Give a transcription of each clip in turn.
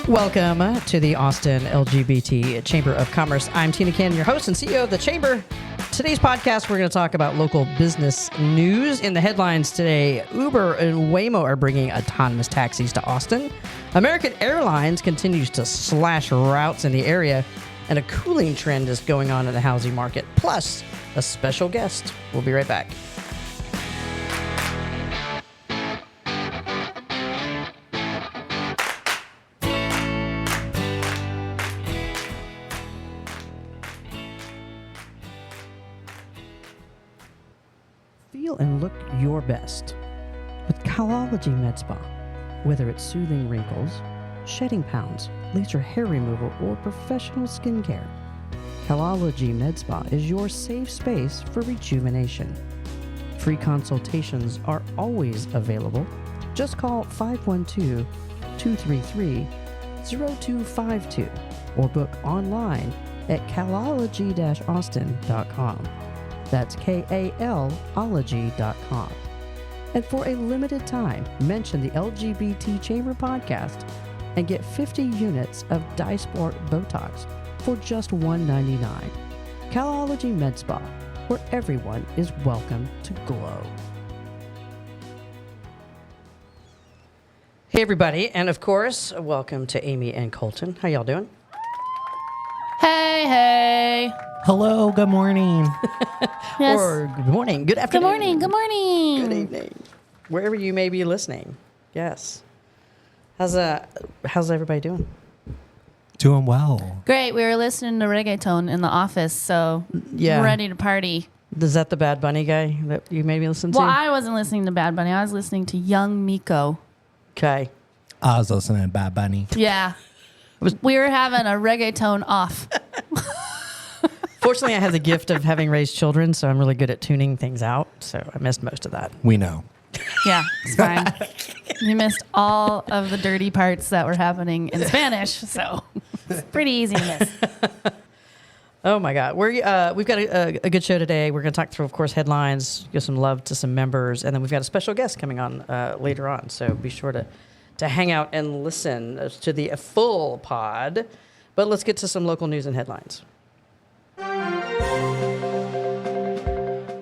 Welcome to the Austin LGBT Chamber of Commerce. I'm Tina Cannon, your host and CEO of the Chamber. Today's podcast, we're going to talk about local business news. In the headlines today, Uber and Waymo are bringing autonomous taxis to Austin. American Airlines continues to slash routes in the area, and a cooling trend is going on in the housing market. Plus, a special guest. We'll be right back. Feel and look your best with Calology Med Spa. Whether it's soothing wrinkles, shedding pounds, laser hair removal, or professional skincare, Calology Med Spa is your safe space for rejuvenation. Free consultations are always available. Just call 512-233-0252 or book online at calology-austin.com. That's KALology.com. And for a limited time, mention the LGBT Chamber podcast and get 50 units of Dysport Botox for just $199. Calology Med Spa, where everyone is welcome to glow. Hey, everybody. And of course, welcome to Amy and Colton. How y'all doing? Hey. Hello, good morning. Yes. Or good morning, good afternoon. Good morning. Good evening. Wherever you may be listening. Yes. How's everybody doing? Doing well. Great. We were listening to reggaeton in the office, so Yeah. we're ready to party. Is that the Bad Bunny guy that you made me listen to? Well, I wasn't listening to Bad Bunny. I was listening to Young Miko. Okay. I was listening to Bad Bunny. Yeah. We were having a reggaeton off. Fortunately, I have the gift of having raised children, so I'm really good at tuning things out. So I missed most of that. We know. Yeah, it's fine. You missed all of the dirty parts that were happening in Spanish, so it's pretty easy to miss. Oh my God, we've got a good show today. We're going to talk through, of course, headlines, give some love to some members, and then we've got a special guest coming on later on. So be sure to hang out and listen to the full pod. But let's get to some local news and headlines.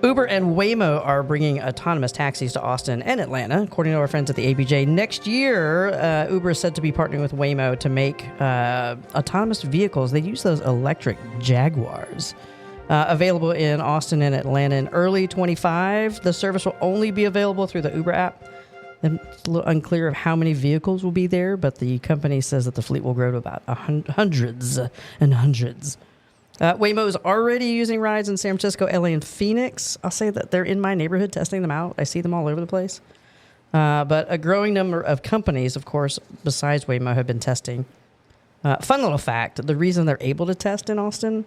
Uber and Waymo are bringing autonomous taxis to Austin and Atlanta, according to our friends at the ABJ. Next year, Uber is said to be partnering with Waymo to make autonomous vehicles. They use those electric Jaguars. Available in Austin and Atlanta in early 25. The service will only be available through the Uber app. And it's a little unclear of how many vehicles will be there, but the company says that the fleet will grow to about hundreds and hundreds. Waymo is already using rides in San Francisco, LA, and Phoenix. I'll say that they're in my neighborhood testing them out. I see them all over the place. But a growing number of companies, of course, besides Waymo, have been testing. Fun little fact, the reason they're able to test in Austin,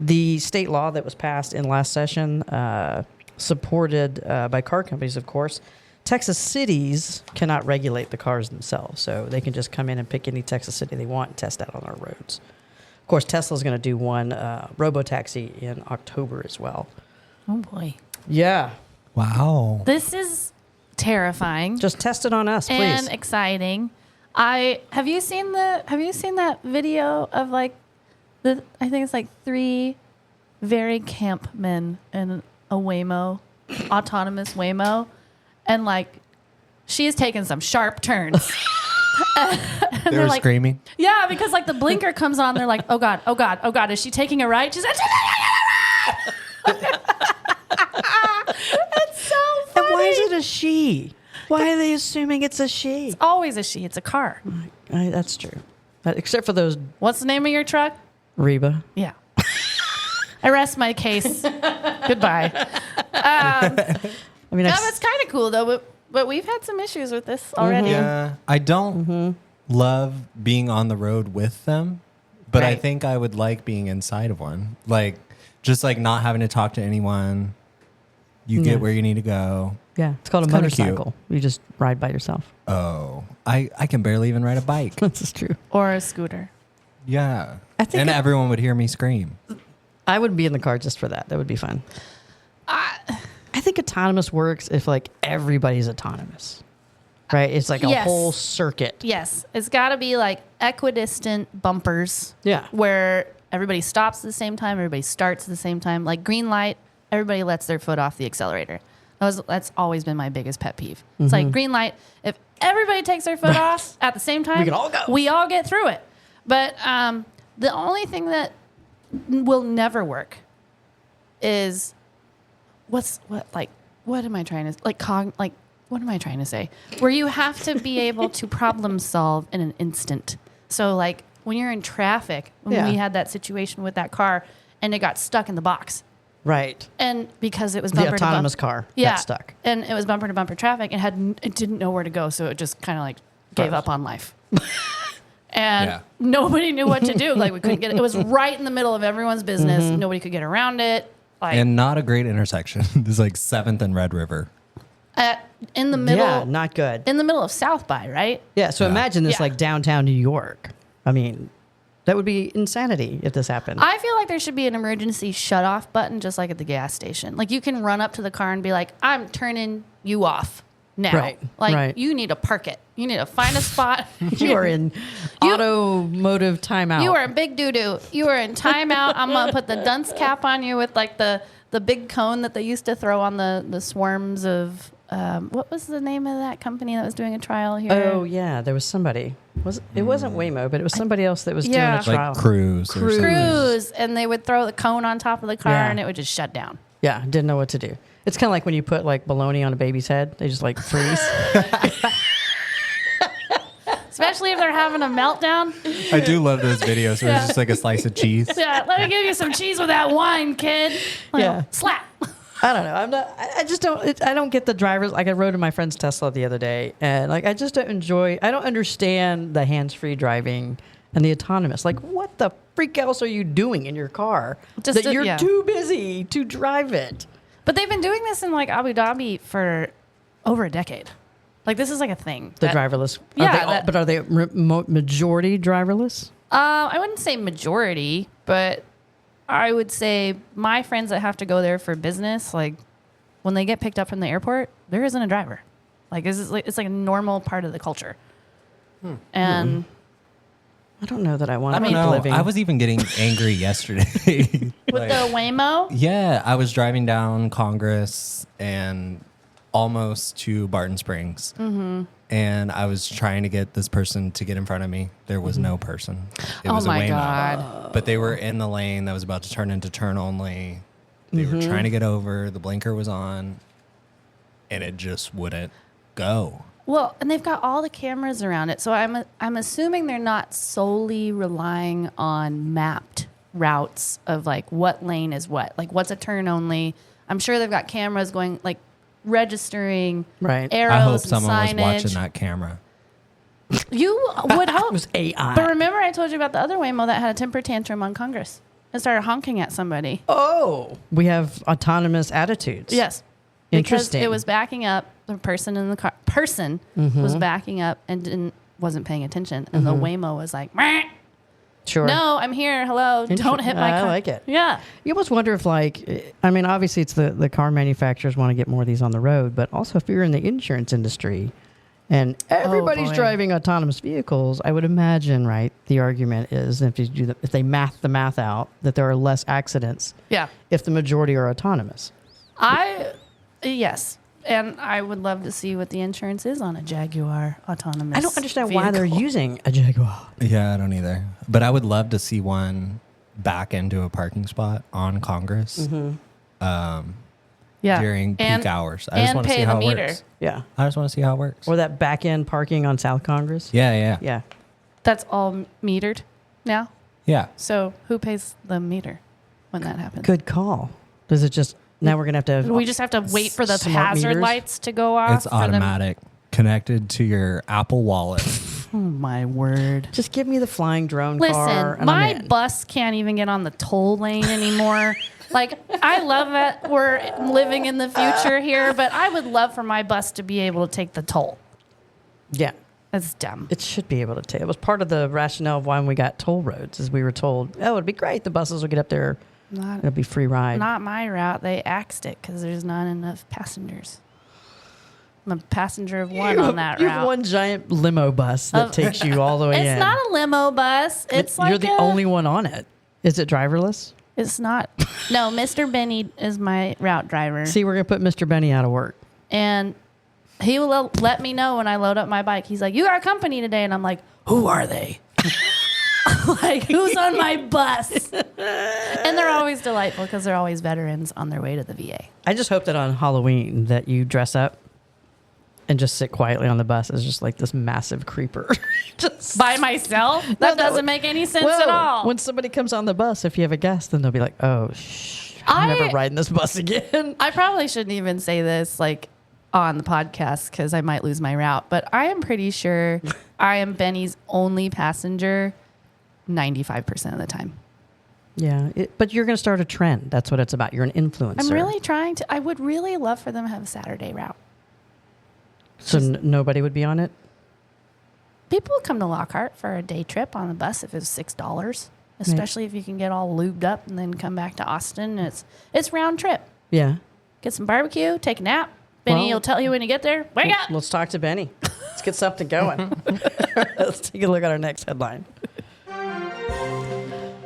the state law that was passed in last session, supported by car companies, of course, Texas cities cannot regulate the cars themselves. So they can just come in and pick any Texas city they want and test that on our roads. Of course, Tesla's going to do one robo-taxi in October as well. Oh, boy. Yeah. Wow. This is terrifying. Just test it on us, please. And exciting. Have you seen that video of I think it's like 3 very camp men in a Waymo, autonomous Waymo, and she is taking some sharp turns. They were screaming. Yeah, because the blinker comes on, they're like, oh God, oh God, oh God, is she taking a right? She's like, it's so funny. And why is it a she? Why are they assuming it's a she? It's always a she. It's a car. That's true. Except for those What's the name of your truck? Reba. Yeah. I rest my case. Goodbye. It's kind of cool though, but we've had some issues with this already. Yeah. I don't love being on the road with them, but I Right. think I would like being inside of one. Just not having to talk to anyone. You get where you need to go. Yeah, it's called a kinda motorcycle. You just ride by yourself. Oh, I can barely even ride a bike. This is true. Or a scooter. Yeah. I think And everyone would hear me scream. I would be in the car just for that. That would be fun. I think autonomous works if everybody's autonomous. right? It's like a Yes. whole circuit. Yes. It's got to be like equidistant bumpers. Yeah. Where everybody stops at the same time, everybody starts at the same time. Like green light, everybody lets their foot off the accelerator. That's always been my biggest pet peeve. It's like green light. If everybody takes their foot off at the same time, We can all go. We all get through it. But the only thing that will never work is what am I trying to what am I trying to say? Where you have to be able to problem solve in an instant. So like when you're in traffic, when we had that situation with that car and it got stuck in the box. Right. And because it was The bumper autonomous to car yeah, got stuck. and it was bumper to bumper traffic, and it didn't know where to go, so it just kind of like gave up on life. And nobody knew what to do. Like we couldn't get it. It was right in the middle of everyone's business. Nobody could get around it. Like And not a great intersection. It's like 7th and Red River. in the middle. Yeah, not good. In the middle of South by, right? Yeah, so imagine this Yeah. like downtown New York. I mean, that would be insanity if this happened. I feel like there should be an emergency shut-off button just like at the gas station. Like you can run up to the car and be like, I'm turning you off now. Right, Like right. you need to park it. You need to find a spot. You are in automotive timeout. You are in big doo-doo. You are in timeout. I'm going to put the dunce cap on you with like the big cone that they used to throw on the swarms of, what was the name of that company that was doing a trial here? Oh yeah, there was somebody. It wasn't Waymo, but it was somebody else that was doing Yeah. a trial. Like Cruise. Or something. Cruise. And they would throw the cone on top of the car Yeah. and it would just shut down. Yeah, didn't know what to do. It's kind of like when you put like bologna on a baby's head; they just like freeze. Especially if they're having a meltdown. I do love those videos where it's just like a slice of cheese. Yeah, let me give you some cheese with that wine, kid. Like, Yeah. Slap. I don't know. I'm not. I just don't. I don't get the drivers. Like I rode in my friend's Tesla the other day, and like I just don't enjoy. I don't understand the hands-free driving and the autonomous. Like, what the freak else are you doing in your car Just that you're yeah. too busy to drive it? But they've been doing this in like Abu Dhabi for over a decade. Like this is like a thing. The that- driverless. Yeah, But are they majority driverless? I wouldn't say majority, but I would say my friends that have to go there for business, like when they get picked up from the airport, there isn't a driver. Like it's like a normal part of the culture. And I don't know that I want I to don't keep know. living. I was even getting angry yesterday. with the Waymo, Yeah, I was driving down Congress and almost to Barton Springs. And I was trying to get this person to get in front of me. There was no person. It oh was my a Waymo. God. But they were in the lane that was about to turn into turn only. They were trying to get over. The blinker was on. And it just wouldn't go. Well, and they've got all the cameras around it. So I'm assuming they're not solely relying on mapped routes of like what lane is what. Like what's a turn only. I'm sure they've got cameras going like registering Right. arrows I hope and someone signage. was watching that camera. You would hope. It was AI. But remember I told you about the other Waymo that had a temper tantrum on Congress and started honking at somebody. Oh, we have autonomous attitudes. Yes. Interesting. Because it was backing up. The person in the car was backing up and wasn't paying attention. And the Waymo was like, "Meh. Sure. No, I'm here. Hello. Don't hit my car. I like it. Yeah. You almost wonder if, like, I mean, obviously it's the car manufacturers want to get more of these on the road, but also if you're in the insurance industry and everybody's boy. driving autonomous vehicles, I would imagine, right? The argument is if they math the math out, that there are less accidents Yeah. if the majority are autonomous. Yes. And I would love to see what the insurance is on a Jaguar autonomous. I don't understand why they're vehicle. using a Jaguar. Yeah, I don't either. But I would love to see one back into a parking spot on Congress Yeah. during And- peak hours. I just and want to pay see the how it meter. works. Yeah. I just want to see how it works. Or that back end parking on South Congress. Yeah. Yeah. That's all metered now. Yeah. So who pays the meter when that happens? Good call. Does it just, now we're going to have to. We just have to wait for the Smart hazard meters? lights to go off. It's for them- automatic, connected to your Apple Wallet. Oh my word. Just give me the flying drone car. Listen, And my I'm in. bus can't even get on the toll lane anymore. Like, I love that we're living in the future here, but I would love for my bus to be able to take the toll. Yeah. That's dumb. It should be able to take. It was part of the rationale of why we got toll roads, is we were told, oh, it'd be great. The buses will get up there. Not, It'll be free ride. not my route. They axed it because there's not enough passengers. I'm a passenger of one on that You route. have one giant limo bus that takes you all the way in. It's not a limo bus. It's like you're the only one on it. Is it driverless? It's not. No, Mr. Benny is my route driver. See, we're gonna put Mr. Benny out of work. And he will let me know when I load up my bike. He's like, "You got company today," and I'm like, "Who are they?" Like, who's on my bus? And they're always delightful because they're always veterans on their way to the VA. I just hope that on Halloween that you dress up and just sit quietly on the bus as just like this massive creeper. Just By myself? That doesn't make any sense at all. When somebody comes on the bus, if you have a guest, then they'll be like, "Oh, I'm never riding this bus again." I probably shouldn't even say this like on the podcast because I might lose my route, but I am pretty sure I am Benny's only passenger 95% of the time. Yeah, but you're going to start a trend. That's what it's about. You're an influencer. I'm really trying to. I would really love for them to have a Saturday route. So nobody would be on it? People would come to Lockhart for a day trip on the bus if it was $6, especially if you can get all lubed up and then come back to Austin. It's round trip. Yeah. Get some barbecue, take a nap. Benny will tell you when you get there. Wake up. Let's talk to Benny. Let's get something going. Let's take a look at our next headline.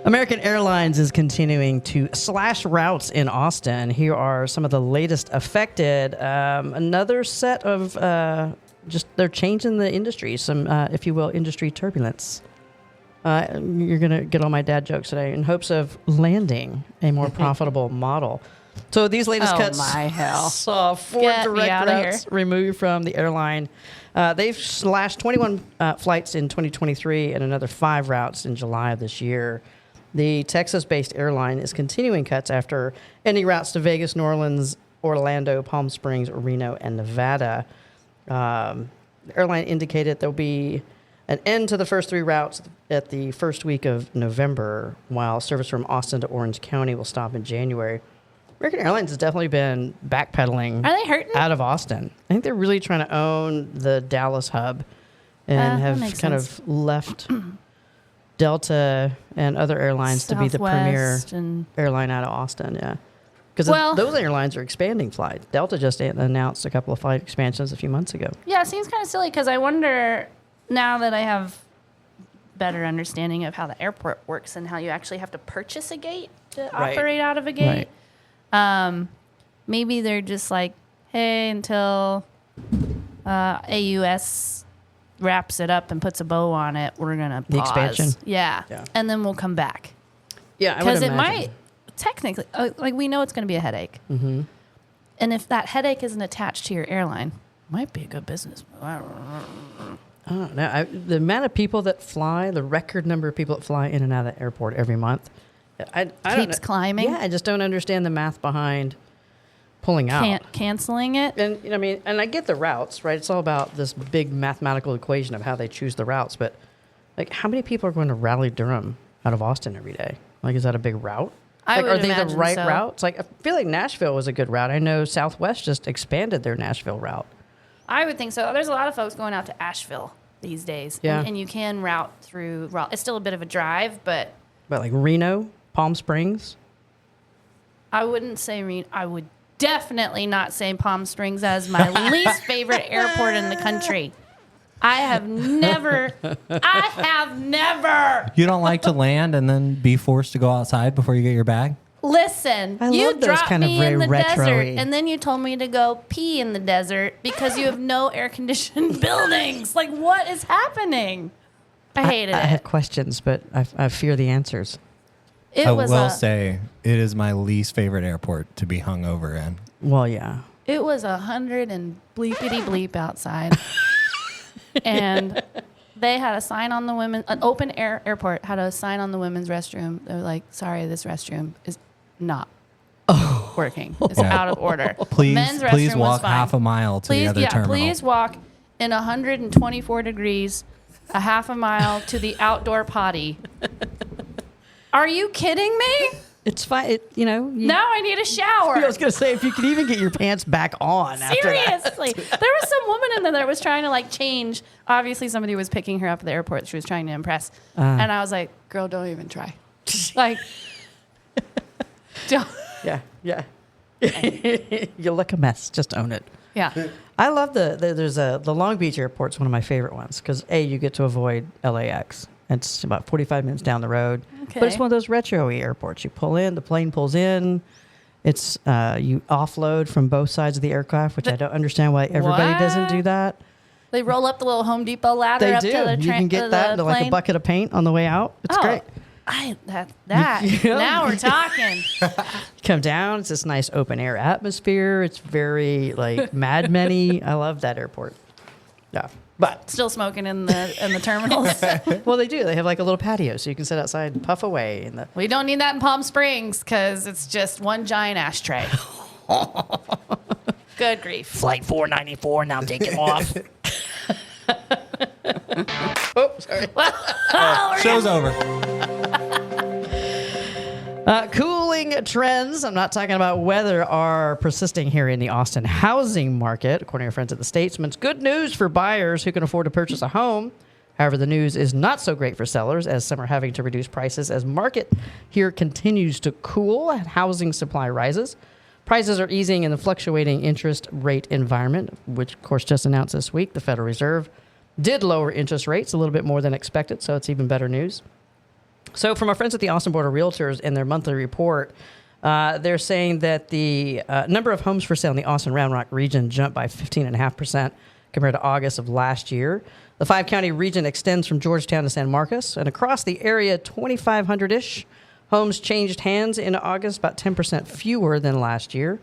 American Airlines is continuing to slash routes in Austin. Here are some of the latest affected. Another set of they're changing the industry, some, if you will, industry turbulence. You're going to get all my dad jokes today in hopes of landing a more profitable model. So these latest cuts saw 4 direct routes removed from the airline. They've slashed 21 flights in 2023 and another 5 routes in July of this year. The Texas-based airline is continuing cuts after ending routes to Vegas, New Orleans, Orlando, Palm Springs, Reno, and Nevada. The airline indicated there'll be an end to the first 3 routes at the first week of November, while service from Austin to Orange County will stop in January. American Airlines has definitely been backpedaling Are they hurting? out of Austin. I think they're really trying to own the Dallas hub and have kind of left Delta and other airlines to be the premier airline out of Austin. Yeah. Because those airlines are expanding flights. Delta just announced a couple of flight expansions a few months ago. Yeah, it seems kind of silly because I wonder, now that I have better understanding of how the airport works and how you actually have to purchase a gate to operate out of a gate, maybe they're just like, hey, until AUS wraps it up and puts a bow on it, we're going to pause. The expansion? Yeah. And then we'll come back. Yeah, because it might, technically, like we know it's going to be a headache. Mm-hmm. And if that headache isn't attached to your airline, it might be a good business. I don't know. The amount of people that fly, the record number of people that fly in and out of the airport every month, I keeps climbing. Yeah, I just don't understand the math behind pulling out. Canceling it. And I mean, and I get the routes, right? It's all about this big mathematical equation of how they choose the routes. But like, how many people are going to Raleigh-Durham out of Austin every day? Like, is that a big route? I would are they imagine the right so. routes? Like, I feel like Nashville was a good route. I know Southwest just expanded their Nashville route. I would think so. There's a lot of folks going out to Asheville these days. Yeah. And you can route through. It's still a bit of a drive, but. But like Reno, Palm Springs? I wouldn't say Reno. I would definitely not say Palm Springs as my least favorite airport in the country. I have never. You don't like to land and then be forced to go outside before you get your bag? Listen, I you love those dropped kind of me very in the retro-y. desert, and then you told me to go pee in the desert because you have no air-conditioned buildings. Like, what is happening? I hated I it. have questions, but I fear the answers. I will say it is my least favorite airport to be hung over in. Well, yeah. It was 100 and bleepity bleep outside. And they had a sign on an open air airport had a sign on the women's restroom. They were like, sorry, this restroom is not working. It's out of order. Please walk half a mile to the other terminal. Please walk in 124 degrees, a half a mile to the outdoor potty. Are you kidding me? It's fine. Now I need a shower. I was going to say, if you could even get your pants back on after that. Seriously. There was some woman in there that was trying to like change. Obviously, somebody was picking her up at the airport. She was trying to impress. And I was like, girl, don't even try. Like, don't. Yeah. You look a mess. Just own it. Yeah. I love the Long Beach airport's one of my favorite ones because you get to avoid LAX. It's about 45 minutes down the road, Okay. but it's one of those retro-y airports. You pull in, the plane pulls in. It's you offload from both sides of the aircraft, which I don't understand why everybody doesn't do that. They roll up the little Home Depot ladder They up do. to the You can get that into like a bucket of paint on the way out. It's great. That Yeah. now we're talking. Come down. It's this nice open air atmosphere. It's very like Mad Men-y. I love that airport. Yeah, but Still smoking in the terminals. well, they do. They have like a little patio, so you can sit outside and puff away. And We don't need that in Palm Springs because it's just one giant ashtray. Good grief. Flight 494. Now take it off. Oh, sorry. Show's over. Cooling trends, I'm not talking about weather, are persisting here in the Austin housing market, according to our friends at the Statesman. It's good news for buyers who can afford to purchase a home. However, the news is not so great for sellers, as some are having to reduce prices as market here continues to cool and housing supply rises. Prices are easing in the fluctuating interest rate environment, which, of course, just announced this week. The Federal Reserve did lower interest rates a little bit more than expected, so it's even better news. So from our friends at the Austin Board of Realtors in their monthly report, they're saying that the number of homes for sale in the Austin Round Rock region jumped by 15.5% compared to August of last year. The 5-county region extends from Georgetown to San Marcos, and across the area, 2,500-ish homes changed hands in August, about 10% fewer than last year.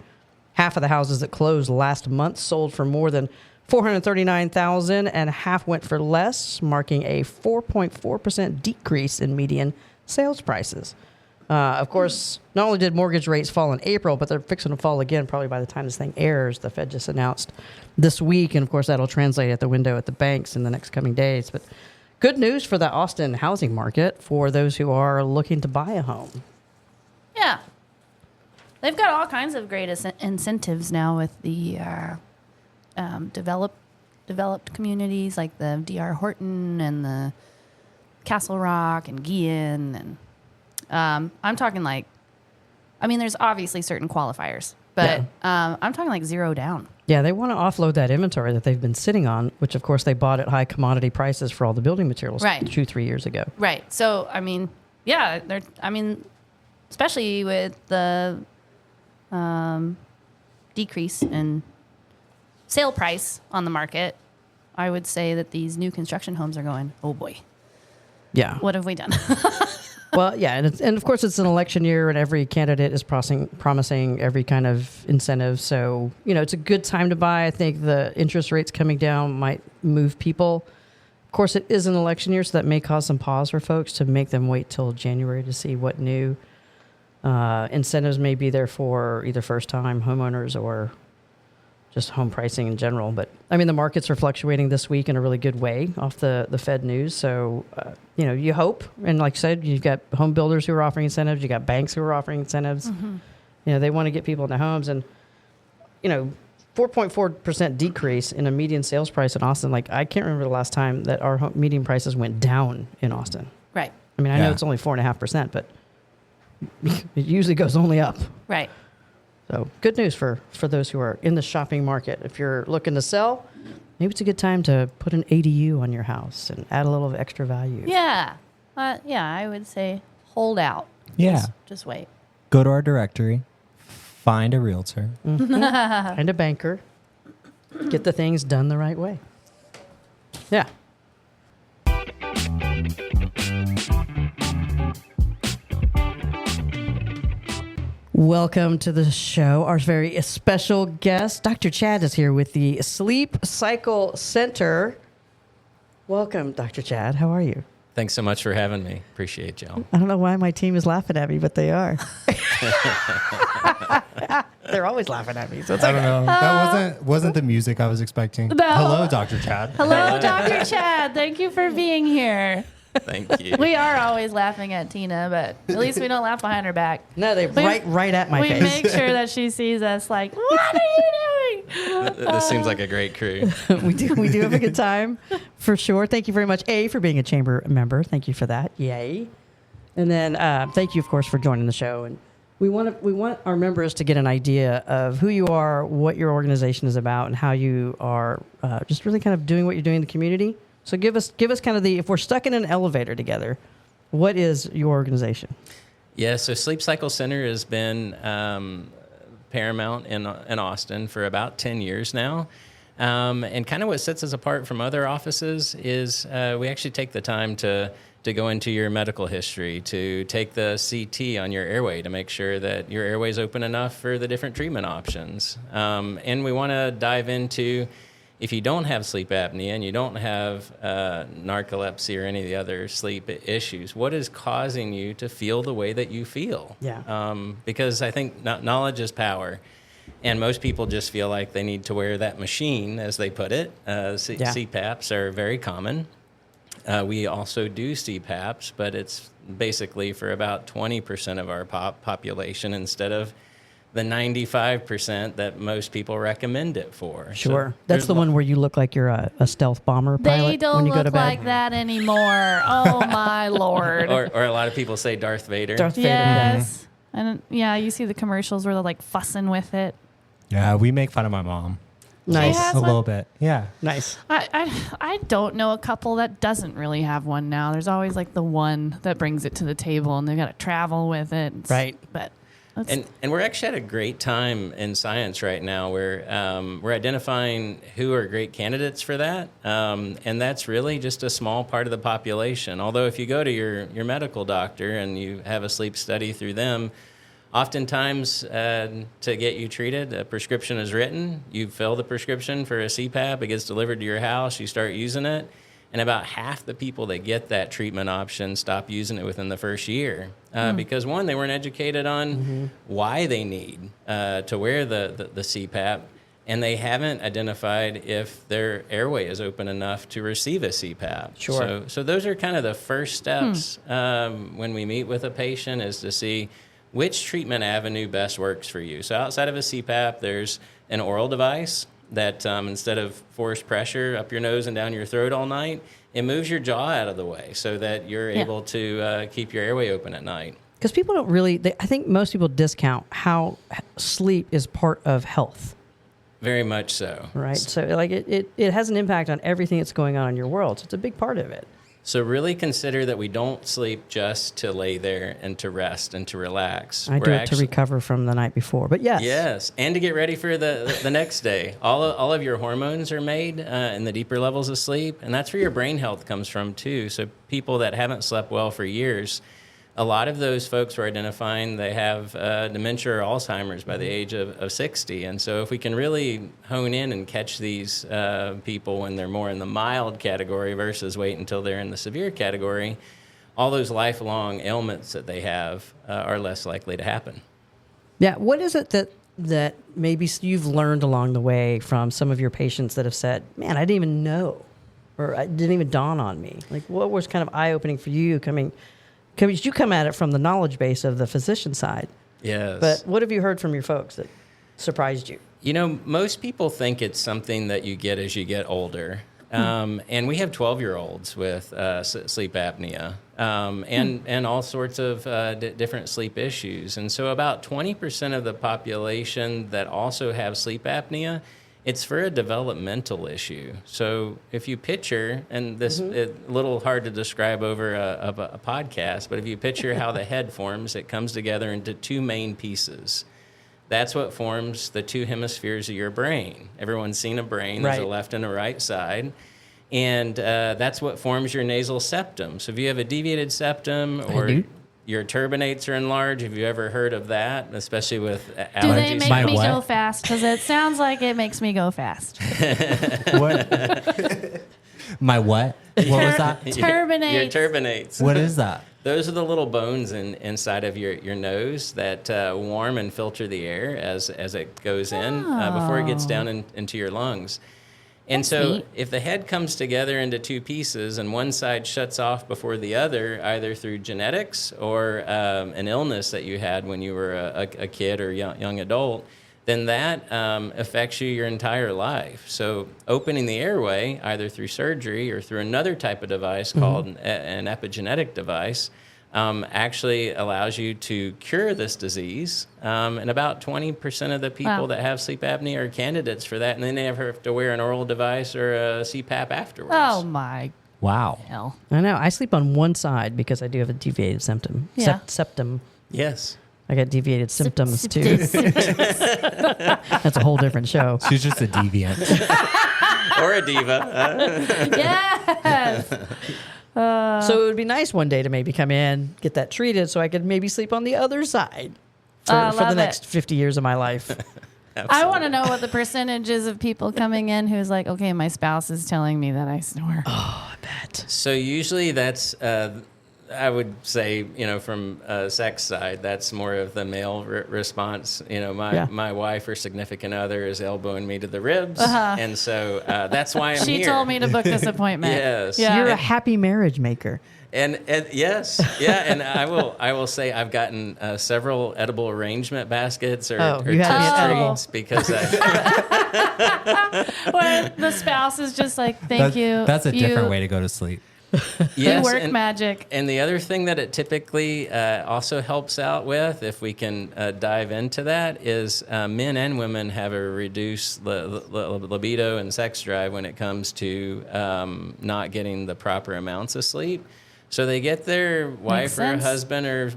Half of the houses that closed last month sold for more than $439,000, and half went for less, marking a 4.4% decrease in median sales prices. Of course, not only did mortgage rates fall in April, but they're fixing to fall again probably by the time this thing airs. The Fed just announced this week, and of course that'll translate at the window at the banks in the next coming days. But good news for the Austin housing market for those who are looking to buy a home. Yeah. They've got all kinds of great incentives now with the developed communities like the D.R. Horton and the Castle Rock and Guillen. And I'm talking like, I mean, there's obviously certain qualifiers, but I'm talking like zero down. Yeah, they want to offload that inventory that they've been sitting on, which of course they bought at high commodity prices for all the building materials 2-3 years ago. Right. So, I mean, yeah, especially with the decrease in sale price on the market, I would say that these new construction homes are going, oh boy. Yeah. What have we done? Well, yeah, and of course it's an election year, and every candidate is promising every kind of incentive. So, it's a good time to buy. I think the interest rates coming down might move people. Of course, it is an election year, so that may cause some pause for folks to make them wait till January to see what new incentives may be there for either first-time homeowners or just home pricing in general. But, I mean, the markets are fluctuating this week in a really good way off the Fed news. So, you hope. And like I said, you've got home builders who are offering incentives. You got banks who are offering incentives. Mm-hmm. They want to get people into homes. And, 4.4% decrease in a median sales price in Austin. Like, I can't remember the last time that our median prices went down in Austin. Right. I mean, I know it's only 4.5%, but it usually goes only up. Right. So good news for those who are in the shopping market. If you're looking to sell, maybe it's a good time to put an ADU on your house and add a little of extra value. Yeah. I would say hold out. Yeah. Just wait. Go to our directory, find a realtor. Mm-hmm. Find a banker. Get the things done the right way. Yeah. Welcome to the show. Our very special guest, Dr. Chad, is here with the Sleep Cycle Center. Welcome, Dr. Chad. How are you? Thanks so much for having me. Appreciate y'all. I don't know why my team is laughing at me, but they are. They're always laughing at me. So it's I don't know. That wasn't the music I was expecting. No. Hello, Dr. Chad. Hello, Dr. Chad. Thank you for being here. Thank you. We are always laughing at Tina, but at least we don't laugh behind her back. No, they right at my face. We make sure that she sees us like, what are you doing? This seems like a great crew. we do have a good time, for sure. Thank you very much, for being a chamber member. Thank you for that. Yay. And then thank you, of course, for joining the show. And We want our members to get an idea of who you are, what your organization is about, and how you are just really kind of doing what you're doing in the community. So give us kind of if we're stuck in an elevator together, what is your organization? Yeah, so Sleep Cycle Center has been paramount in Austin for about 10 years now. And kind of what sets us apart from other offices is we actually take the time to go into your medical history, to take the CT on your airway to make sure that your airway is open enough for the different treatment options. And we want to dive into, if you don't have sleep apnea and you don't have narcolepsy or any of the other sleep issues, what is causing you to feel the way that you feel? Yeah. Because I think knowledge is power. And most people just feel like they need to wear that machine, as they put it. CPAPs are very common. We also do CPAPs, but it's basically for about 20% of our population instead of the 95% that most people recommend it for. Sure. So That's the one where you look like you're a stealth bomber pilot They don't when you go to look bed. like that anymore. Oh my Lord. or a lot of people say Darth Vader. Darth Vader. Yeah. Yes. And yeah, you see the commercials where they're like fussing with it. Yeah, we make fun of my mom. Nice. has A one? little bit. Yeah. Nice. I don't know a couple that doesn't really have one now. There's always like the one that brings it to the table and they've got to travel with it. Right. But And we're actually at a great time in science right now where we're identifying who are great candidates for that. And that's really just a small part of the population. Although if you go to your medical doctor and you have a sleep study through them, oftentimes to get you treated, a prescription is written. You fill the prescription for a CPAP. It gets delivered to your house. You start using it. And about half the people that get that treatment option stop using it within the first year because, one, they weren't educated on why they need to wear the CPAP, and they haven't identified if their airway is open enough to receive a CPAP. Sure. So those are kind of the first steps when we meet with a patient, is to see which treatment avenue best works for you. So outside of a CPAP, there's an oral device that instead of forced pressure up your nose and down your throat all night, it moves your jaw out of the way so that you're able to keep your airway open at night. Because people don't really, I think most people discount how sleep is part of health. Very much so. Right. So like it has an impact on everything that's going on in your world. So it's a big part of it. So really consider that we don't sleep just to lay there and to rest and to relax. I do it to recover from the night before, but yes. Yes, and to get ready for the next day. All of your hormones are made in the deeper levels of sleep, and that's where your brain health comes from too. So people that haven't slept well for years, a lot of those folks were identifying they have dementia or Alzheimer's by the age of 60. And so if we can really hone in and catch these people when they're more in the mild category versus wait until they're in the severe category, all those lifelong ailments that they have are less likely to happen. Yeah. What is it that maybe you've learned along the way from some of your patients that have said, man, I didn't even know, or it didn't even dawn on me? Like, what was kind of eye-opening for you because you come at it from the knowledge base of the physician side. Yes. But what have you heard from your folks that surprised you? You know, most people think it's something that you get as you get older. And we have 12-year-olds with sleep apnea and all sorts of different sleep issues. And so about 20% of the population that also have sleep apnea, it's for a developmental issue. So if you picture, and this is a little hard to describe over a podcast, but if you picture how the head forms, it comes together into two main pieces. That's what forms the two hemispheres of your brain. Everyone's seen a brain. There's a left and a right side. And that's what forms your nasal septum. So if you have a deviated septum or your turbinates are enlarged, have you ever heard of that, especially with allergies? Do they make me what? go fast? Because it sounds like it makes me go fast. What? My what? What was that? Turbinates. Your turbinates. What is that? Those are the little bones inside of your nose that warm and filter the air as it goes in before it gets down into your lungs. And That's so neat. if the head comes together into two pieces and one side shuts off before the other, either through genetics or an illness that you had when you were a kid or young adult, then that affects you your entire life. So opening the airway, either through surgery or through another type of device called an epigenetic device, actually allows you to cure this disease. And about 20% of the people that have sleep apnea are candidates for that, and then they never have to wear an oral device or a CPAP afterwards. Oh my Wow. hell. I know. I sleep on one side because I do have a deviated septum. Yeah. Septum. Yes. I got deviated symptoms too. That's a whole different show. She's just a deviant. Or a diva. Yes. So it would be nice one day to maybe come in, get that treated, so I could maybe sleep on the other side for the love next it. 50 years of my life. I want to know what the percentage is of people coming in who's like, okay, my spouse is telling me that I snore. Oh, I bet. So usually that's, I would say, from a sex side, that's more of the male response. My wife or significant other is elbowing me to the ribs. And so that's why I'm She here. told me to book this appointment. Yes. Yeah. You're a happy marriage maker. And yes, yeah, and I will say I've gotten several edible arrangement baskets or you had me at edible. treats because When the spouse is just like, thank you. That's a you, different way to go to sleep. You work and, magic. And the other thing that it typically also helps out with, if we can dive into that, is men and women have a reduced libido and sex drive when it comes to not getting the proper amounts of sleep. So they get their wife or sense. husband or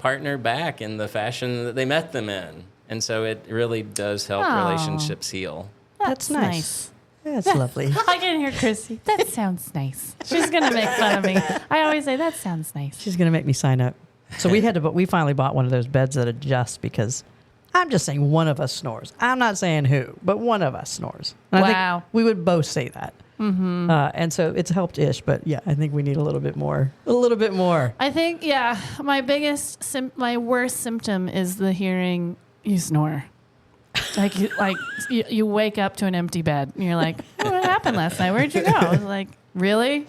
partner back in the fashion that they met them in. And so it really does help Aw. relationships heal. That's nice. That's lovely. I can hear Chrissy. That sounds nice. She's going to make fun of me. I always say, that sounds nice. She's going to make me sign up. So we finally bought one of those beds that adjust because I'm just saying one of us snores. I'm not saying who, but one of us snores. And I Wow. think we would both say that. Mm-hmm. And so it's helped-ish, but yeah, I think we need a little bit more. A little bit more. I think, my worst symptom is the hearing you snore. You wake up to an empty bed and you're like, oh, what happened last night? Where'd you go? I was like, really?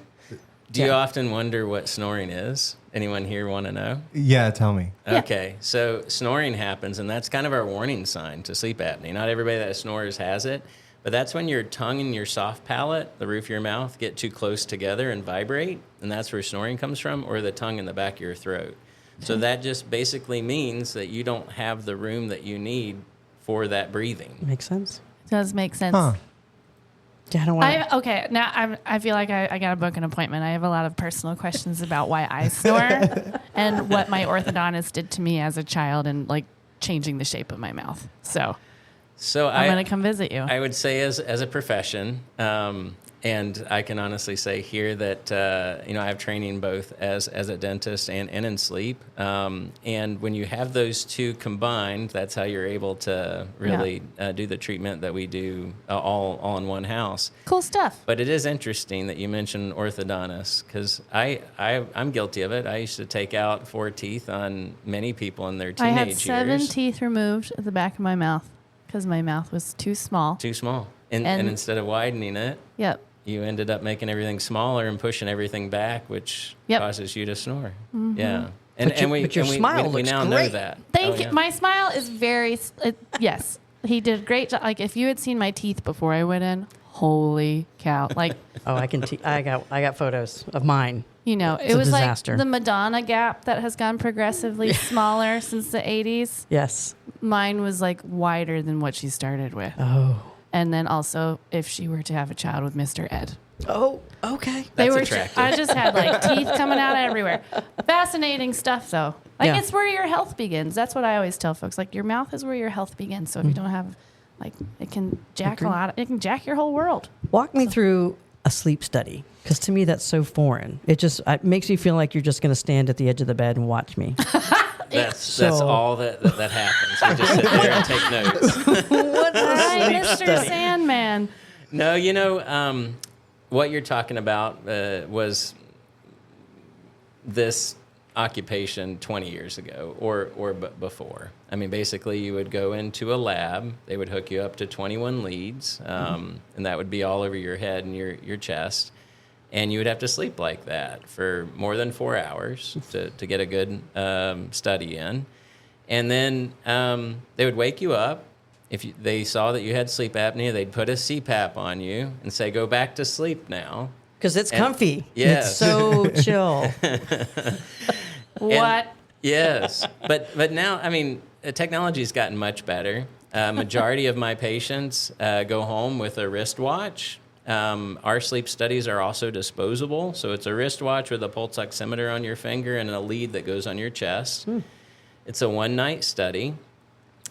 Do you often wonder what snoring is? Anyone here want to know? Yeah, tell me. Yeah. Okay, so snoring happens, and that's kind of our warning sign to sleep apnea. Not everybody that snores has it, but that's when your tongue and your soft palate, the roof of your mouth, get too close together and vibrate, and that's where snoring comes from, or the tongue in the back of your throat. So that just basically means that you don't have the room that you need for that breathing. Makes sense. Does make sense. Huh. Yeah, I don't want to. Now I feel like I got to book an appointment. I have a lot of personal questions about why I snore and what my orthodontist did to me as a child and like changing the shape of my mouth. So I'm going to come visit you. I would say as a profession, and I can honestly say here that I have training both as a dentist and in sleep. And when you have those two combined, that's how you're able to really do the treatment that we do all in one house. Cool stuff. But it is interesting that you mentioned orthodontists because I'm guilty of it. I used to take out 4 teeth on many people in their teenage I years. had 7 teeth removed at the back of my mouth because my mouth was too small. Too small. And instead of widening it, Yep. you ended up making everything smaller and pushing everything back, which causes you to snore. Mm-hmm. Yeah. But your smile we looks now know great. that. Thank Oh, you. My smile is very, yes. He did a great job. Like if you had seen my teeth before I went in, holy cow. Like, Oh, I got photos of mine. you know, It's it a was disaster. like the Madonna gap that has gone progressively smaller since the 80s. Yes. Mine was like wider than what she started with. Oh. And then also if she were to have a child with Mr. Ed. Oh, okay. That's attractive. I just had like teeth coming out everywhere. Fascinating stuff though. Like Yeah. it's where your health begins. That's what I always tell folks. Like your mouth is where your health begins. So if you don't have, like, it can jack it can jack your whole world. Walk me through a sleep study, because to me that's so foreign. It makes me feel like you're just going to stand at the edge of the bed and watch me. That's all that happens. We just sit there and take notes. What's a Hi, sleep Mr. study? Sandman. No, what you're talking about was this occupation 20 years ago or before. I mean, basically, you would go into a lab. They would hook you up to 21 leads, and that would be all over your head and your chest. And you would have to sleep like that for more than 4 hours to get a good study in. And then they would wake you up. If they saw that you had sleep apnea, they'd put a CPAP on you and say, go back to sleep now. Because it's comfy. Yes. It's so chill. What? Yes, but now, I mean, technology's gotten much better. Majority of my patients go home with a wristwatch. Our sleep studies are also disposable, so it's a wristwatch with a pulse oximeter on your finger and a lead that goes on your chest. It's a one-night study.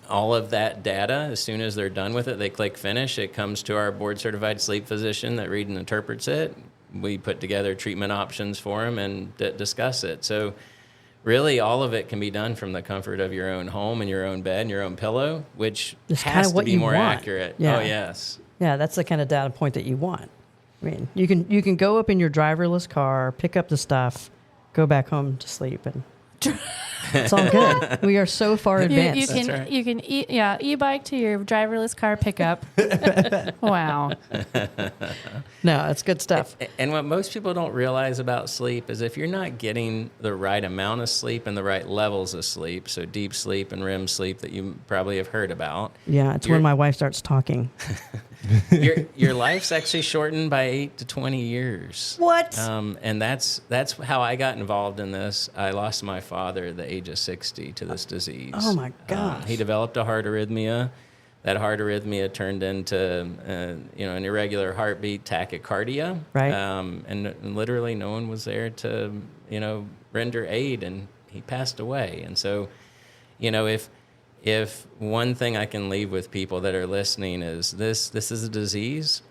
All of that data, as soon as they're done with it, they click finish. It comes to our board-certified sleep physician that reads and interprets it. We put together treatment options for them and discuss it. So really, all of it can be done from the comfort of your own home and your own bed and your own pillow, which It's has kinda to what be you more want. accurate. Yeah. Oh, yes. Yeah, that's the kind of data point that you want. I mean, you can go up in your driverless car, pick up the stuff, go back home to sleep, and it's all good. We are so far advanced. You can e-bike to your driverless car pickup. Wow. No, it's good stuff. And what most people don't realize about sleep is if you're not getting the right amount of sleep and the right levels of sleep, so deep sleep and REM sleep that you probably have heard about. Yeah, it's when You're- my wife starts talking. your life's actually shortened by 8 to 20 years. What? And that's how I got involved in this. I lost my father at the age of 60 to this disease. Oh, my gosh. He developed a heart arrhythmia. That heart arrhythmia turned into an irregular heartbeat, tachycardia. Right. And literally no one was there to render aid, and he passed away. And so, if one thing I can leave with people that are listening is this is a disease.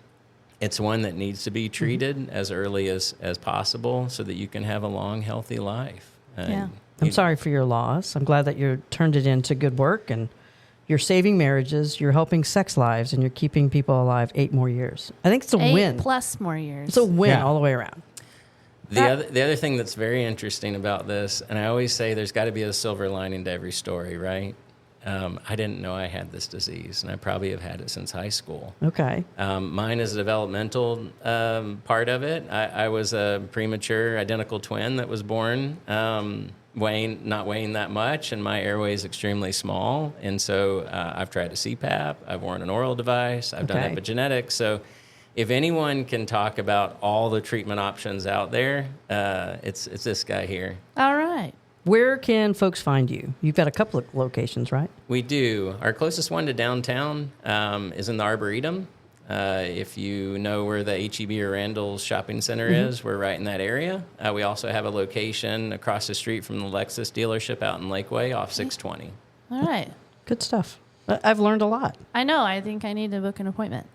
It's one that needs to be treated as early as possible so that you can have a long, healthy life. And Yeah. I'm sorry for your loss. I'm glad that you turned it into good work, and you're saving marriages, you're helping sex lives, and you're keeping people alive 8 more years. I think it's a 8 win. plus more years. It's a win Yeah. all the way around. The other thing that's very interesting about this, and I always say there's got to be a silver lining to every story, right? I didn't know I had this disease, and I probably have had it since high school. Okay. Mine is a developmental part of it. I was a premature identical twin that was born not weighing that much, and my airway is extremely small. And so I've tried a CPAP, I've worn an oral device, I've done Okay. epigenetics. So if anyone can talk about all the treatment options out there, it's this guy here. All right. Where can folks find you? You've got a couple of locations, right? We do. Our closest one to downtown is in the Arboretum. If you know where the H-E-B or Randall's shopping center is, we're right in that area. We also have a location across the street from the Lexus dealership out in Lakeway off 620. All right. Good stuff. I've learned a lot. I know. I think I need to book an appointment.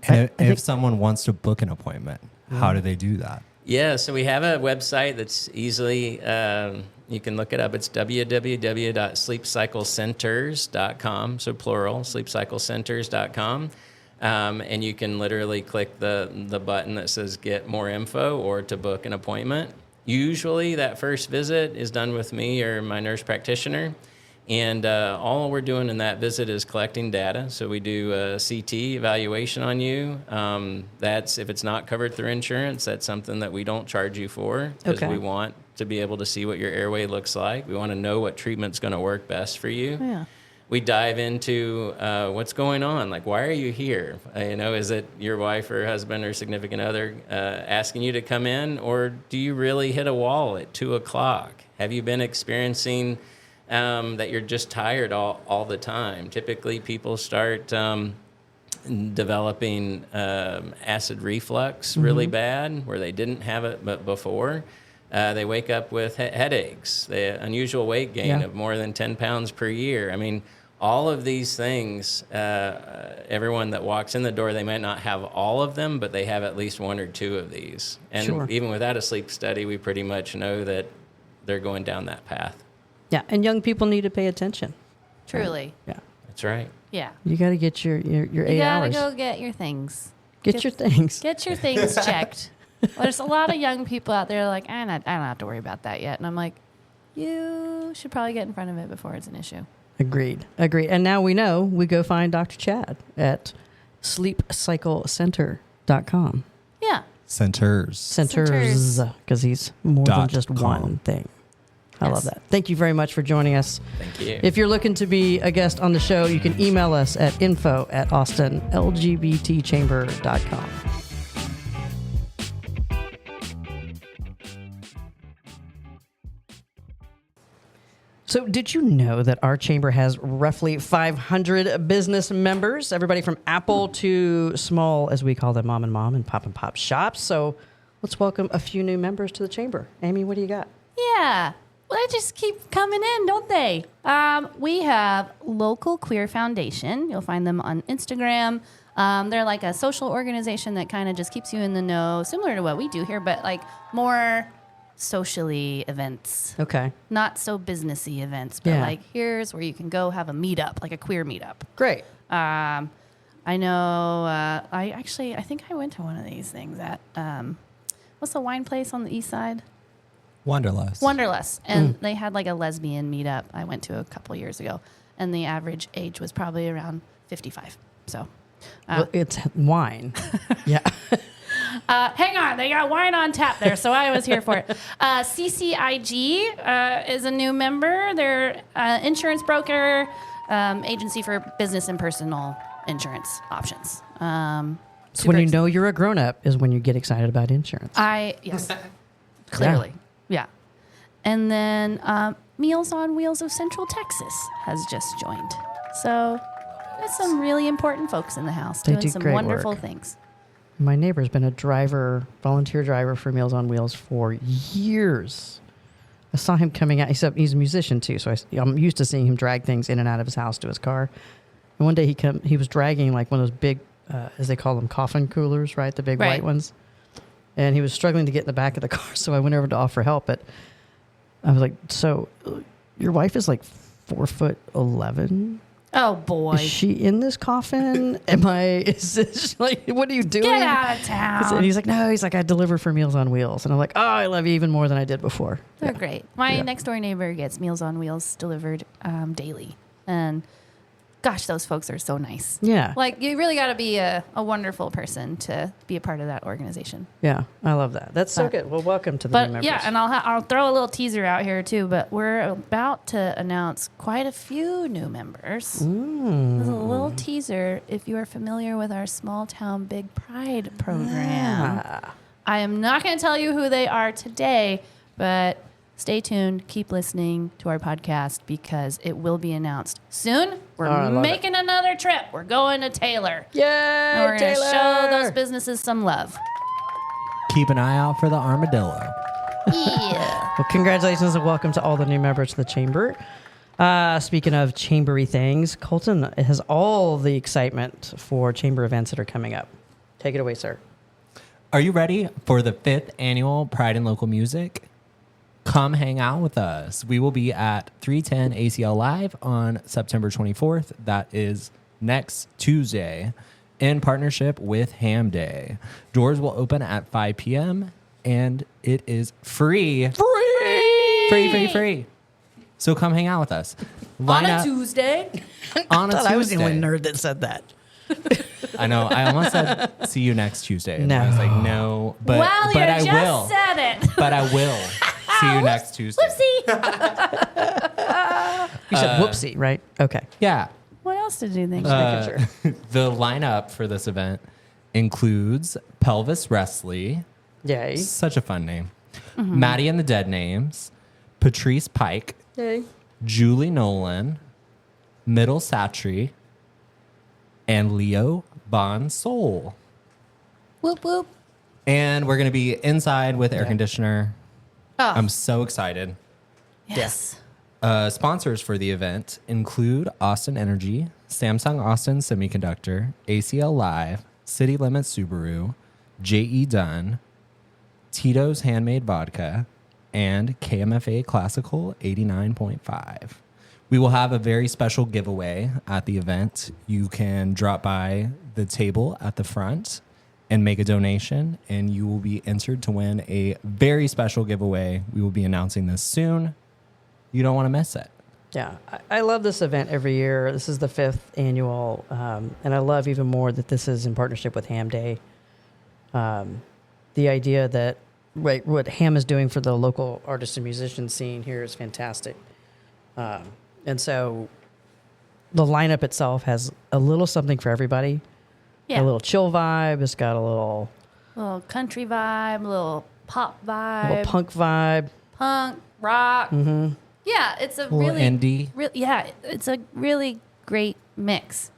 And I think- if someone wants to book an appointment, how do they do that? Yeah, so we have a website that's easily, you can look it up. It's www.sleepcyclecenters.com, so plural, sleepcyclecenters.com. And you can literally click the button that says get more info or to book an appointment. Usually that first visit is done with me or my nurse practitioner. And all we're doing in that visit is collecting data. So we do a CT evaluation on you. That's if it's not covered through insurance, that's something that we don't charge you for because Okay. we want to be able to see what your airway looks like. We want to know what treatment's going to work best for you. Yeah. We dive into what's going on. Like, why are you here? Is it your wife or husband or significant other asking you to come in, or do you really hit a wall at 2:00? Have you been experiencing that you're just tired all the time? Typically, people start developing acid reflux really bad, where they didn't have it before. They wake up with headaches, the unusual weight gain of more than 10 pounds per year. I mean, all of these things, everyone that walks in the door, they might not have all of them, but they have at least 1 or 2 of these. And Sure. even without a sleep study, we pretty much know that they're going down that path. Yeah, and young people need to pay attention. Truly. Yeah. That's right. Yeah. You got to get your 8 You gotta hours. go get your things. Get your things. Get your things checked. There's a lot of young people out there like, I don't have to worry about that yet. And I'm like, you should probably get in front of it before it's an issue. Agreed. And now we know we go find Dr. Chad at sleepcyclecenter.com. Yeah. Centers. Centers, because he's more than Dot just com. one thing. I love Yes. that. Thank you very much for joining us. Thank you. If you're looking to be a guest on the show, you can email us at info@AustinLGBTChamber.com. So did you know that our chamber has roughly 500 business members? Everybody from Apple to small, as we call them, mom and pop shops. So let's welcome a few new members to the chamber. Amy, what do you got? Yeah. Well, they just keep coming in, don't they? We have Local Queer Foundation. You'll find them on Instagram. They're like a social organization that kind of just keeps you in the know, similar to what we do here, but like more socially events. Okay. Not so businessy events, but like here's where you can go have a meetup, like a queer meetup. Great. I know. I think I went to one of these things at what's the wine place on the east side? Wanderlust. And they had like a lesbian meetup I went to a couple years ago, and the average age was probably around 55. So, Well, it's wine. Yeah. hang on, they got wine on tap there, so I was here for it. CCIG is a new member. They're insurance broker, agency for business and personal insurance options. So when you know you're a grown-up is when you get excited about insurance. Yes, clearly, yeah. And then Meals on Wheels of Central Texas has just joined. So there's some really important folks in the house They doing do some great wonderful work. things. My neighbor's been a volunteer driver for Meals on Wheels for years. I saw him coming out. He's a musician too, so I'm used to seeing him drag things in and out of his house to his car. And one day he was dragging like one of those big, as they call them, coffin coolers, right? The big white ones. And he was struggling to get in the back of the car, so I went over to offer help. But I was like, "So, your wife is like 4'11"? Oh boy! Is she in this coffin? Is this like, what are you doing? Get out of town!" And he's like, "No." He's like, "I deliver for Meals on Wheels," and I'm like, "Oh, I love you even more than I did before." They're great. My next door neighbor gets Meals on Wheels delivered daily, and gosh, those folks are so nice. Yeah. Like, you really got to be a wonderful person to be a part of that organization. Yeah, I love that. That's so good. Well, welcome to the new But members. yeah, and I'll throw a little teaser out here too. But we're about to announce quite a few new members. There's a little teaser if you are familiar with our Small Town Big Pride program. I am not going to tell you who they are today, but stay tuned. Keep listening to our podcast because it will be announced soon. We're making another trip. We're going to Taylor. Yay, And we're going to Taylor! show those businesses some love. Keep an eye out for the armadillo. Yeah. Well, congratulations and welcome to all the new members of the chamber. Speaking of chambery things, Colton has all the excitement for chamber events that are coming up. Take it away, sir. Are you ready for the 5th annual Pride in Local Music? Come hang out with us. We will be at 310 ACL Live on September 24th. That is next Tuesday in partnership with Ham Day. Doors will open at 5 p.m. and it is free. Free. So come hang out with us. On a Tuesday. On a Tuesday. I was the only nerd that said that. I know. I almost said see you next Tuesday. And No. I was like, no. But Well, you I just will. said it. But I will see you next Tuesday. Whoopsie. You said whoopsie, right? Okay. Yeah. What else did you think? The lineup for this event includes Pelvis Wrestling. Yay. Such a fun name. Maddie and the Dead Names. Patrice Pike. Yay. Julie Nolan. Middle Satry. And Leo Bon Soul. Whoop, whoop. And we're going to be inside with air conditioner. Oh, I'm so excited. yes. Sponsors for the event include Austin Energy, Samsung Austin Semiconductor, ACL Live, City Limits Subaru, J.E. Dunn, Tito's Handmade Vodka, and KMFA Classical 89.5. We will have a very special giveaway at the event. You can drop by the table at the front and make a donation, and you will be entered to win a very special giveaway. We will be announcing this soon. You don't want to miss it. Yeah, I love this event every year. This is the 5th annual, and I love even more that this is in partnership with Ham Day. The idea that what Ham is doing for the local artist and musician scene here is fantastic. And so the lineup itself has a little something for everybody. Yeah. A little chill vibe. It's got a little country vibe, a little pop vibe, punk vibe. punk, rock. Mm-hmm. Yeah, it's a Little really indie. yeah, it's a really great mix.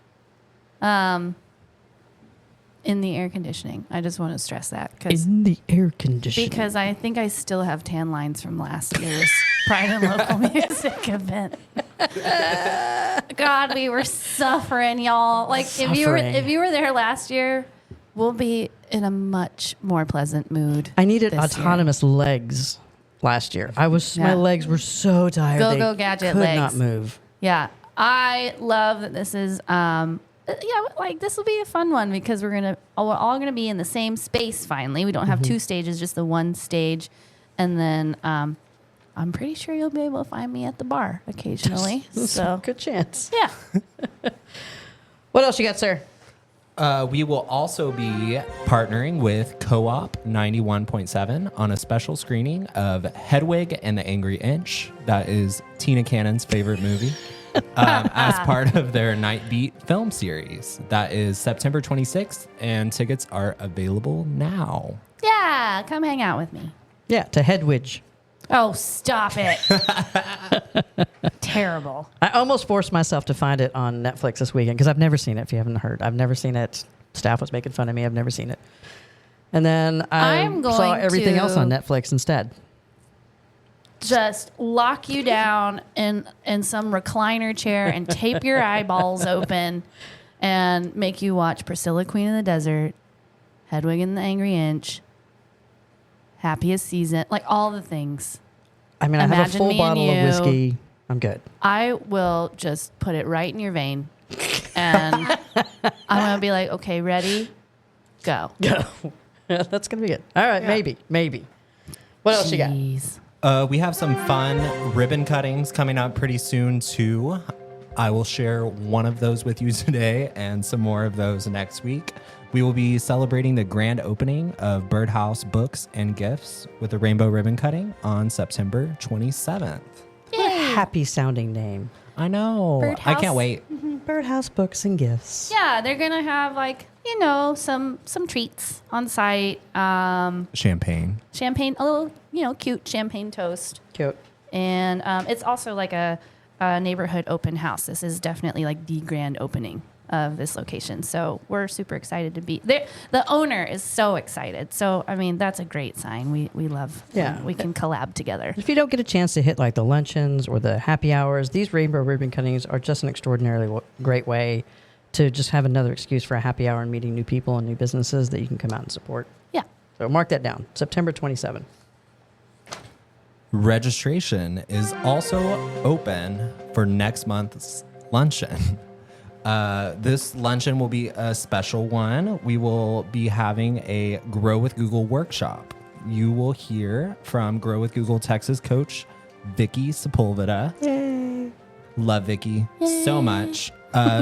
In the air conditioning, I just want to stress that In the air conditioning. because I think I still have tan lines from last year's Pride and Local Music event. God, we were suffering, y'all. Like if you were there last year, we'll be in a much more pleasant mood. I needed this autonomous legs last year. My Yeah. legs were so tired. Go they gadget could legs. not move. Yeah, I love that this is like this will be a fun one because we're all gonna be in the same space finally. We don't have two stages, just the one stage, and then I'm pretty sure you'll be able to find me at the bar occasionally. So Good chance. yeah, What else you got, sir? We will also be partnering with Co-op 91.7 on a special screening of Hedwig and the Angry Inch. That is Tina Cannon's favorite movie. As part of their Night Beat film series. That is September 26th, and tickets are available now. yeah, come hang out with me. Yeah, to Hedwig. Oh, stop it! Terrible. I almost forced myself to find it on Netflix this weekend because I've never seen it. If you haven't heard, I've never seen it. Staff was making fun of me. I've never seen it. And then I'm I saw going everything else to- on Netflix instead. Just lock you down in some recliner chair and tape your eyeballs open and make you watch Priscilla, Queen of the Desert, Hedwig and the Angry Inch, Happiest Season, like all the things. I mean, I have a Imagine full me and bottle of you. whiskey. I'm good. I will just put it right in your vein and I'm going to be like, okay, ready? Go. Go. That's gonna be good. All right, maybe. What else you got? Jeez. We have some fun ribbon cuttings coming up pretty soon, too. I will share one of those with you today and some more of those next week. We will be celebrating the grand opening of Birdhouse Books and Gifts with a rainbow ribbon cutting on September 27th. What a happy sounding name. I know. I Birdhouse? can't wait. Birdhouse Books and Gifts. Yeah, they're going to have some treats on site. Champagne. Champagne, a little, cute champagne toast. Cute. And it's also like a neighborhood open house. This is definitely like the grand opening of this location. So we're super excited to be there. The owner is so excited. So, I mean, that's a great sign. We love when we can collab together. If you don't get a chance to hit like the luncheons or the happy hours, these rainbow ribbon cuttings are just an extraordinarily great way to just have another excuse for a happy hour and meeting new people and new businesses that you can come out and support. Yeah. So mark that down. September 27th. Registration is also open for next month's luncheon. This luncheon will be a special one. We will be having a Grow with Google workshop. You will hear from Grow with Google Texas coach Vicky Sepulveda. Yay. Love Vicky so much.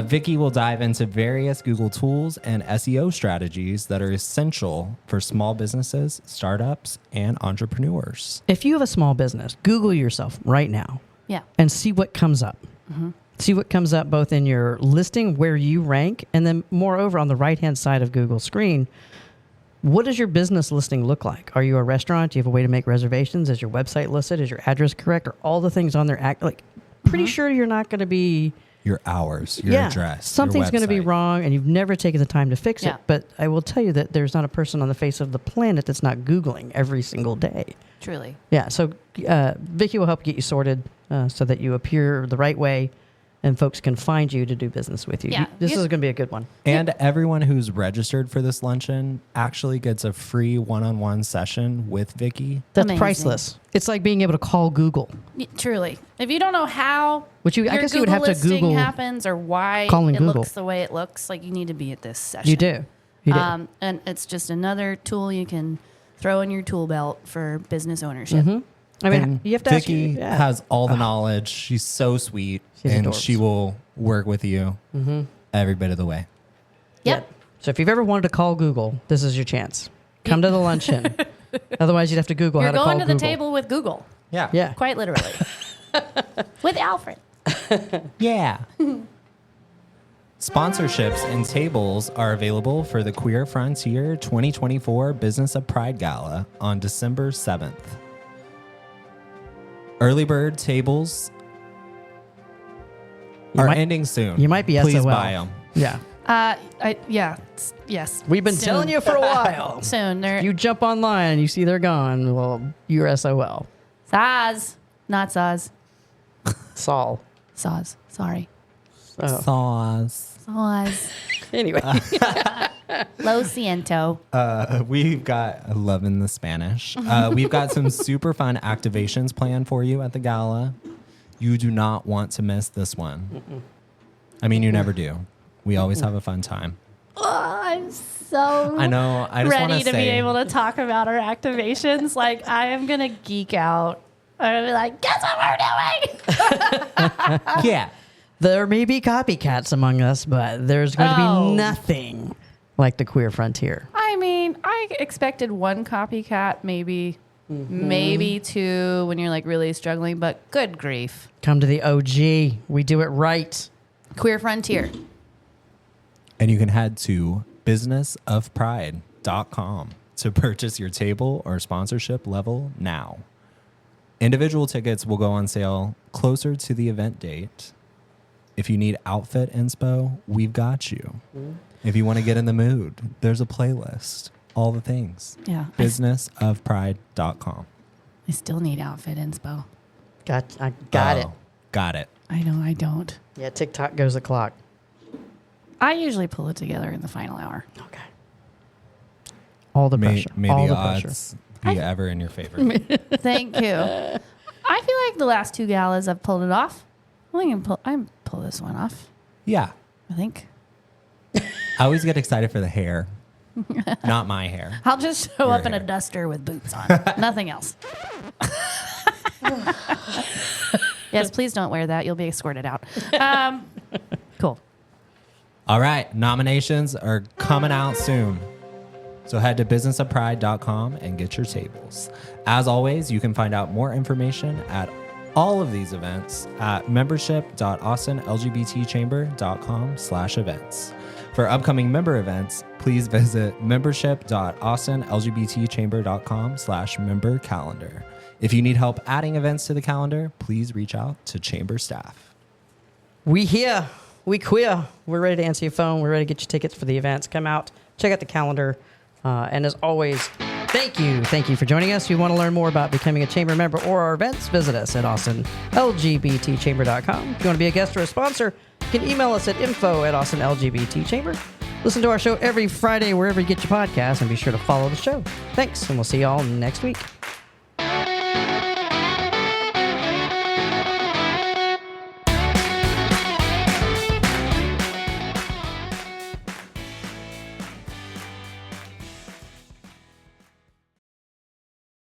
Vicky will dive into various Google tools and SEO strategies that are essential for small businesses, startups, and entrepreneurs. If you have a small business, Google yourself right now Yeah. and see what comes up. Mm-hmm. See what comes up both in your listing, where you rank, and then moreover on the right-hand side of Google's screen, what does your business listing look like? Are you a restaurant? Do you have a way to make reservations? Is your website listed? Is your address correct? Are all the things on there pretty sure you're not going to be... Your hours, your address, something's going to be website. wrong, and you've never taken the time to fix Yeah. it. But I will tell you that there's not a person on the face of the planet that's not Googling every single day. Truly. Yeah, so Vicky will help get you sorted so that you appear the right way and folks can find you to do business with you. Yeah. This is going to be a good one. And everyone who's registered for this luncheon actually gets a free one-on-one session with Vicky. That's Amazing. priceless. It's like being able to call Google. Truly. If you don't know how I your guess you would have to listing Google happens or why calling it Google. looks the way it looks, like you need to be at this session. You do. You do. And it's just another tool you can throw in your tool belt for business ownership. I mean, And you have to Vicky ask. has all the knowledge. She's so sweet, She's and adorbs. she will work with you every bit of the way. Yep. So if you've ever wanted to call Google, this is your chance. Come to the luncheon. Otherwise, you'd have to Google You're how to call going to the Google. table with Google, Yeah. Yeah. quite literally, with Alfred. Yeah. Sponsorships and tables are available for the Queer Frontier 2024 Business of Pride Gala on December 7th. Early bird tables You are might- ending soon. You might be Please SOL. buy them. Yeah. Yes. We've been Soon. telling you for a while. Soon. They're You jump online and you see they're gone. Well, you're SOL. Saz. Not Saz. Saul. Saz. Sorry. Oh. Sauce. Saz. Anyway. Lo siento. We've got loving the Spanish. We've got some super fun activations planned for you at the gala. You do not want to miss this one. I mean, you never do. We always have a fun time. Oh, I'm so I know. I just want ready to say, be able to talk about our activations. Like, I am going to geek out. I'm going to be like, guess what we're doing? yeah. There may be copycats among us, but there's going to Oh. be nothing like the queer frontier. I mean, I expected one copycat, maybe two when you're like really struggling, but good grief. Come to the OG. We do it right. Queer Frontier. And you can head to businessofpride.com to purchase your table or sponsorship level now. Individual tickets will go on sale closer to the event date. If you need outfit inspo, we've got you. If you want to get in the mood, there's a playlist. All the things. Yeah. Businessofpride.com. I still need outfit inspo. I got it. Got it. I know I don't. Yeah, TikTok goes the clock. I usually pull it together in the final hour. Okay. All the pressure. May all the the pressure. odds be ever in your favor. Thank you. I feel like the last two galas I've pulled it off. I think I can pull this one off. Yeah. I think. I always get excited for the hair. Not my hair. I'll just show Your up in a hair. duster with boots on. Nothing else. Yes, please don't wear that. You'll be escorted out. Cool. All right. Nominations are coming out soon. So head to businessofpride.com and get your tables. As always, you can find out more information at all of these events at membership.austinlgbtchamber.com/events. For upcoming member events, please visit membership.austinlgbtchamber.com/member calendar. If you need help adding events to the calendar, please reach out to chamber staff. We here. We queer. We're ready to answer your phone. We're ready to get you tickets for the events. Come out. Check out the calendar. And as always, thank you. Thank you for joining us. If you want to learn more about becoming a chamber member or our events, visit us at austinlgbtchamber.com. If you want to be a guest or a sponsor, you can email us at info@austinlgbtchamber. Listen to our show every Friday wherever you get your podcasts, and be sure to follow the show. Thanks, and we'll see you all next week.